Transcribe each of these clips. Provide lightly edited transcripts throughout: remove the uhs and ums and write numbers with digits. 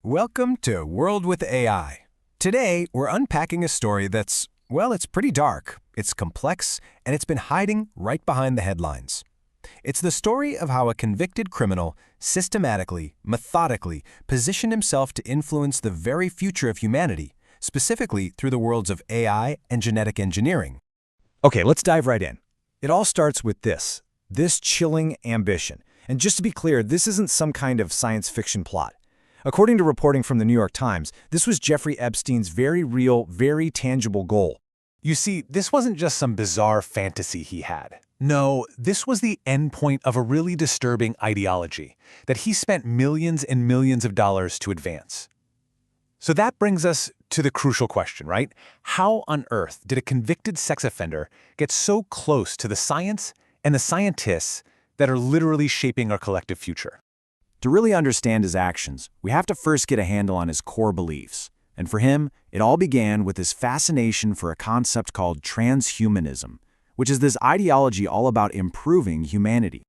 Welcome to World with AI. Today, we're unpacking a story that's, well, it's pretty dark, it's complex, and it's been hiding right behind the headlines. It's the story of how a convicted criminal systematically, methodically positioned himself to influence the very future of humanity, specifically through the worlds of AI and genetic engineering. Okay, let's dive right in. It all starts with this chilling ambition. And just to be clear, this isn't some kind of science fiction plot. According to reporting from the New York Times, this was Jeffrey Epstein's very real, very tangible goal. You see, this wasn't just some bizarre fantasy he had. No, this was the endpoint of a really disturbing ideology that he spent millions and millions of dollars to advance. So that brings us to the crucial question, right? How on earth did a convicted sex offender get so close to the science and the scientists that are literally shaping our collective future? To really understand his actions, we have to first get a handle on his core beliefs. And for him, it all began with his fascination for a concept called transhumanism, which is this ideology all about improving humanity.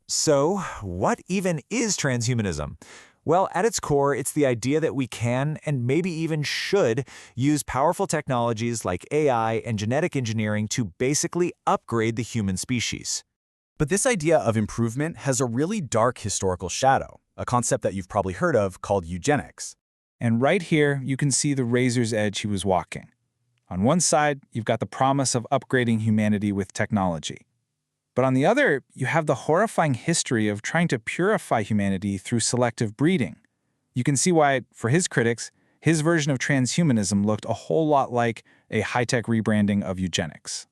So, what even is transhumanism? Well, at its core, it's the idea that we can, and maybe even should, use powerful technologies like AI and genetic engineering to basically upgrade the human species. But this idea of improvement has a really dark historical shadow, a concept that you've probably heard of called eugenics. And right here, you can see the razor's edge he was walking. On one side, you've got the promise of upgrading humanity with technology. But on the other, you have the horrifying history of trying to purify humanity through selective breeding. You can see why, for his critics, his version of transhumanism looked a whole lot like a high-tech rebranding of eugenics.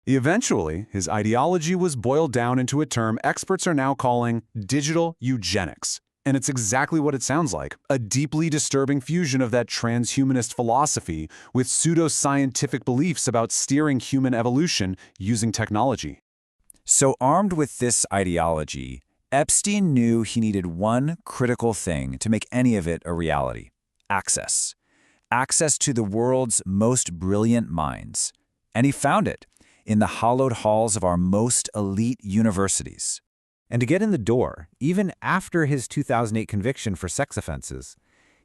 Eventually, his ideology was boiled down into a term experts are now calling digital eugenics. And it's exactly what it sounds like, a deeply disturbing fusion of that transhumanist philosophy with pseudo-scientific beliefs about steering human evolution using technology. So armed with this ideology, Epstein knew he needed one critical thing to make any of it a reality: access. Access to the world's most brilliant minds. And he found it in the hallowed halls of our most elite universities. And to get in the door, even after his 2008 conviction for sex offenses,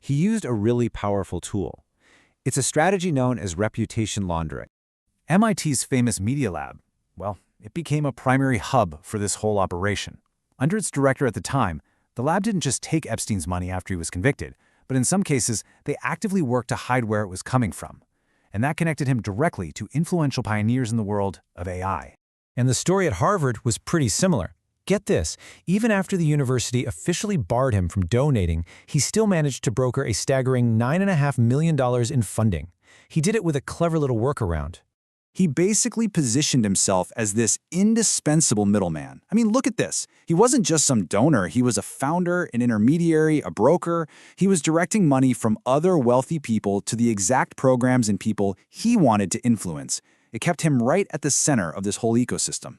he used a really powerful tool. It's a strategy known as reputation laundering. MIT's famous Media Lab, well, it became a primary hub for this whole operation. Under its director at the time, the lab didn't just take Epstein's money after he was convicted, but in some cases, they actively worked to hide where it was coming from. And that connected him directly to influential pioneers in the world of AI. And the story at Harvard was pretty similar. Get this, even after the university officially barred him from donating, he still managed to broker a staggering $9.5 million in funding. He did it with a clever little workaround. He basically positioned himself as this indispensable middleman. I mean, look at this. He wasn't just some donor. He was a founder, an intermediary, a broker. He was directing money from other wealthy people to the exact programs and people he wanted to influence. It kept him right at the center of this whole ecosystem.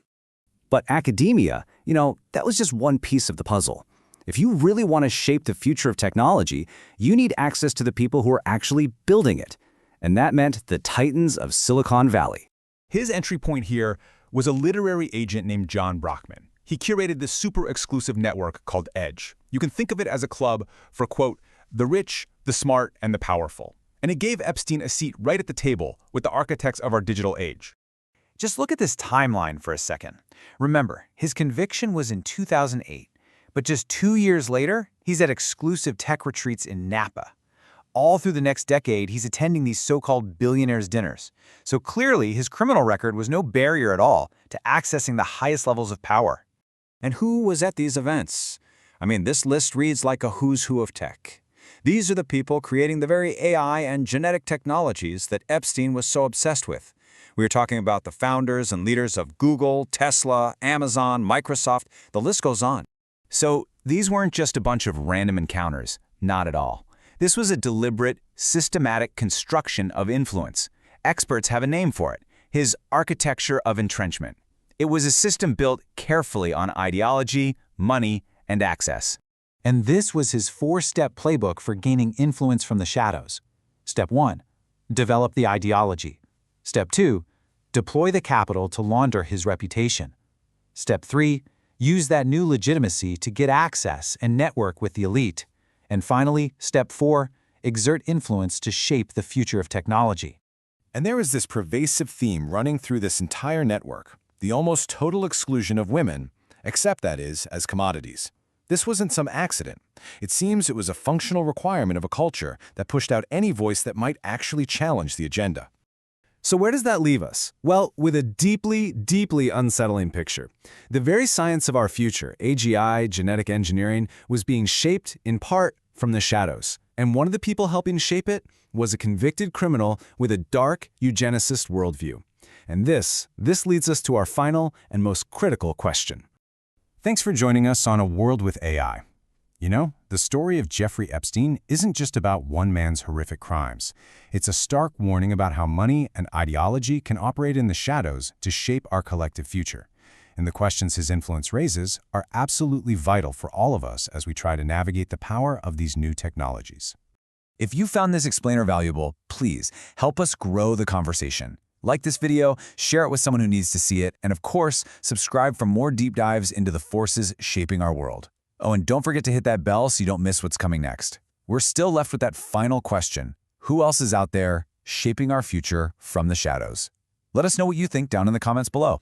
But academia, that was just one piece of the puzzle. If you really want to shape the future of technology, you need access to the people who are actually building it. And that meant the titans of Silicon Valley. His entry point here was a literary agent named John Brockman. He curated this super exclusive network called EDGE. You can think of it as a club for, quote, the rich, the smart, and the powerful. And it gave Epstein a seat right at the table with the architects of our digital age. Just look at this timeline for a second. Remember, his conviction was in 2008, but just 2 years later, he's at exclusive tech retreats in Napa. All through the next decade, he's attending these so-called billionaires' dinners. So clearly, his criminal record was no barrier at all to accessing the highest levels of power. And who was at these events? I mean, this list reads like a who's who of tech. These are the people creating the very AI and genetic technologies that Epstein was so obsessed with. We are talking about the founders and leaders of Google, Tesla, Amazon, Microsoft, the list goes on. So these weren't just a bunch of random encounters, not at all. This was a deliberate, systematic construction of influence. Experts have a name for it: his architecture of entrenchment. It was a system built carefully on ideology, money, and access. And this was his 4-step playbook for gaining influence from the shadows. Step 1, develop the ideology. Step 2, deploy the capital to launder his reputation. Step 3, use that new legitimacy to get access and network with the elite. And finally, step 4, exert influence to shape the future of technology. And there is this pervasive theme running through this entire network, the almost total exclusion of women, except that is, as commodities. This wasn't some accident. It seems it was a functional requirement of a culture that pushed out any voice that might actually challenge the agenda. So where does that leave us? Well, with a deeply, deeply unsettling picture. The very science of our future, AGI, genetic engineering, was being shaped, in part, from the shadows. And one of the people helping shape it was a convicted criminal with a dark, eugenicist worldview. And this leads us to our final and most critical question. Thanks for joining us on A World with AI. You know, the story of Jeffrey Epstein isn't just about one man's horrific crimes. It's a stark warning about how money and ideology can operate in the shadows to shape our collective future. And the questions his influence raises are absolutely vital for all of us as we try to navigate the power of these new technologies. If you found this explainer valuable, please help us grow the conversation. Like this video, share it with someone who needs to see it, and of course, subscribe for more deep dives into the forces shaping our world. Oh, and don't forget to hit that bell so you don't miss what's coming next. We're still left with that final question. Who else is out there shaping our future from the shadows? Let us know what you think down in the comments below.